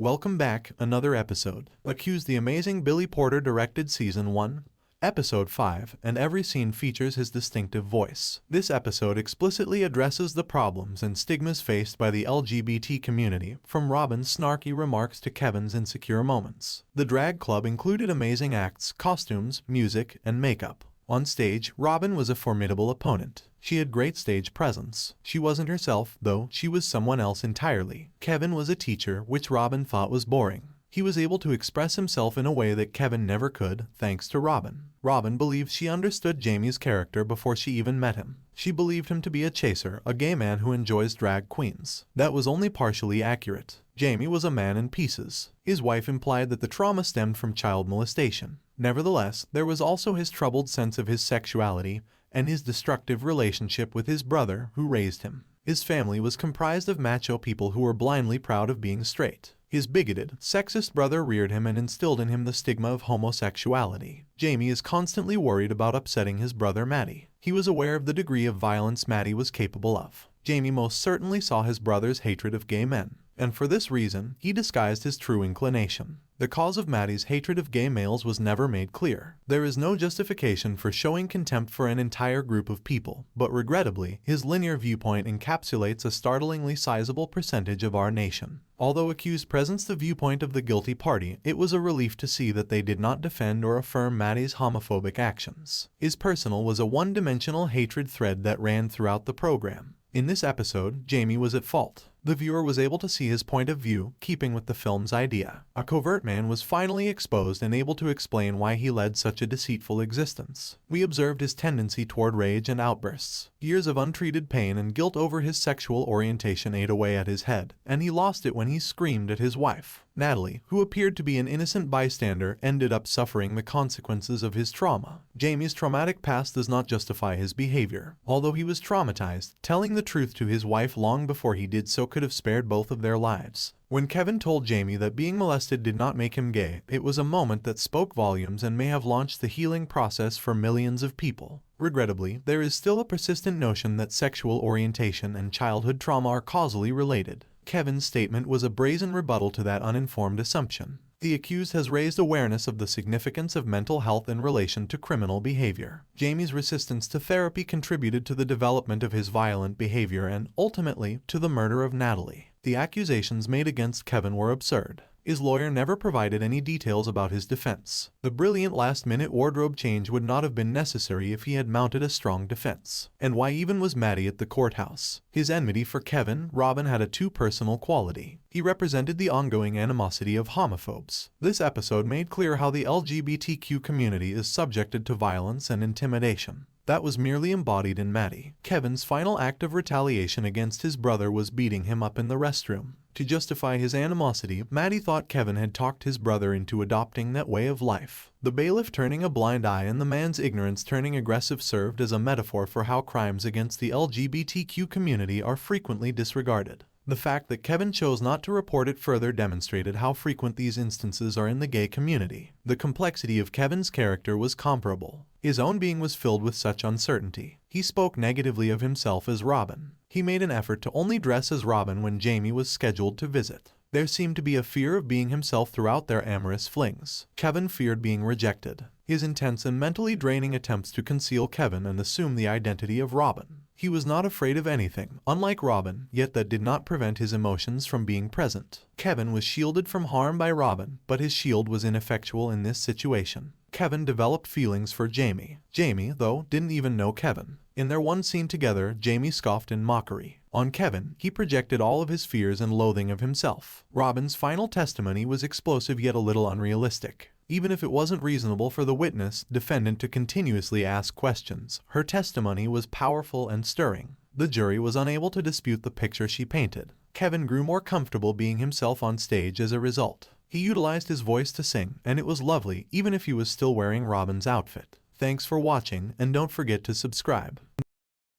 Welcome back, another episode. Accuse the amazing Billy Porter directed Season 1, Episode 5, and every scene features his distinctive voice. This episode explicitly addresses the problems and stigmas faced by the LGBT community, from Robyn's snarky remarks to Kevin's insecure moments. The drag club included amazing acts, costumes, music, and makeup. On stage, Robyn was a formidable opponent. She had great stage presence. She wasn't herself, though; she was someone else entirely. Kevin was a teacher, which Robyn thought was boring. He was able to express himself in a way that Kevin never could, thanks to Robyn. Robyn believed she understood Jamie's character before she even met him. She believed him to be a chaser, a gay man who enjoys drag queens. That was only partially accurate. Jamie was a man in pieces. His wife implied that the trauma stemmed from child molestation. Nevertheless, there was also his troubled sense of his sexuality and his destructive relationship with his brother, who raised him. His family was comprised of macho people who were blindly proud of being straight. His bigoted, sexist brother reared him and instilled in him the stigma of homosexuality. Jamie is constantly worried about upsetting his brother Maddie. He was aware of the degree of violence Maddie was capable of. Jamie most certainly saw his brother's hatred of gay men, and for this reason, he disguised his true inclination. The cause of Maddie's hatred of gay males was never made clear. There is no justification for showing contempt for an entire group of people, but regrettably, his linear viewpoint encapsulates a startlingly sizable percentage of our nation. Although accused presents the viewpoint of the guilty party, it was a relief to see that they did not defend or affirm Maddie's homophobic actions. His personal was a one-dimensional hatred thread that ran throughout the program. In this episode, Jamie was at fault. The viewer was able to see his point of view, keeping with the film's idea. A covert man was finally exposed and able to explain why he led such a deceitful existence. We observed his tendency toward rage and outbursts. Years of untreated pain and guilt over his sexual orientation ate away at his head, and he lost it when he screamed at his wife. Natalie, who appeared to be an innocent bystander, ended up suffering the consequences of his trauma. Jamie's traumatic past does not justify his behavior. Although he was traumatized, telling the truth to his wife long before he did so could have spared both of their lives. When Kevin told Jamie that being molested did not make him gay, it was a moment that spoke volumes and may have launched the healing process for millions of people. Regrettably, there is still a persistent notion that sexual orientation and childhood trauma are causally related. Kevin's statement was a brazen rebuttal to that uninformed assumption. The accused has raised awareness of the significance of mental health in relation to criminal behavior. Jamie's resistance to therapy contributed to the development of his violent behavior and, ultimately, to the murder of Natalie. The accusations made against Kevin were absurd. His lawyer never provided any details about his defense. The brilliant last-minute wardrobe change would not have been necessary if he had mounted a strong defense. And why even was Maddie at the courthouse? His enmity for Kevin, Robyn, had a too-personal quality. He represented the ongoing animosity of homophobes. This episode made clear how the LGBTQ community is subjected to violence and intimidation. That was merely embodied in Maddie. Kevin's final act of retaliation against his brother was beating him up in the restroom. To justify his animosity, Maddie thought Kevin had talked his brother into adopting that way of life. The bailiff turning a blind eye and the man's ignorance turning aggressive served as a metaphor for how crimes against the LGBTQ community are frequently disregarded. The fact that Kevin chose not to report it further demonstrated how frequent these instances are in the gay community. The complexity of Kevin's character was comparable. His own being was filled with such uncertainty. He spoke negatively of himself as Robyn. He made an effort to only dress as Robyn when Jamie was scheduled to visit. There seemed to be a fear of being himself throughout their amorous flings. Kevin feared being rejected. His intense and mentally draining attempts to conceal Kevin and assume the identity of Robyn. He was not afraid of anything, unlike Robyn, yet that did not prevent his emotions from being present. Kevin was shielded from harm by Robyn, but his shield was ineffectual in this situation. Kevin developed feelings for Jamie. Jamie, though, didn't even know Kevin. In their one scene together, Jamie scoffed in mockery. On Kevin, he projected all of his fears and loathing of himself. Robyn's final testimony was explosive yet a little unrealistic. Even if it wasn't reasonable for the witness, defendant to continuously ask questions, her testimony was powerful and stirring. The jury was unable to dispute the picture she painted. Kevin grew more comfortable being himself on stage as a result. He utilized his voice to sing, and it was lovely even if he was still wearing Robyn's outfit. Thanks for watching, and don't forget to subscribe.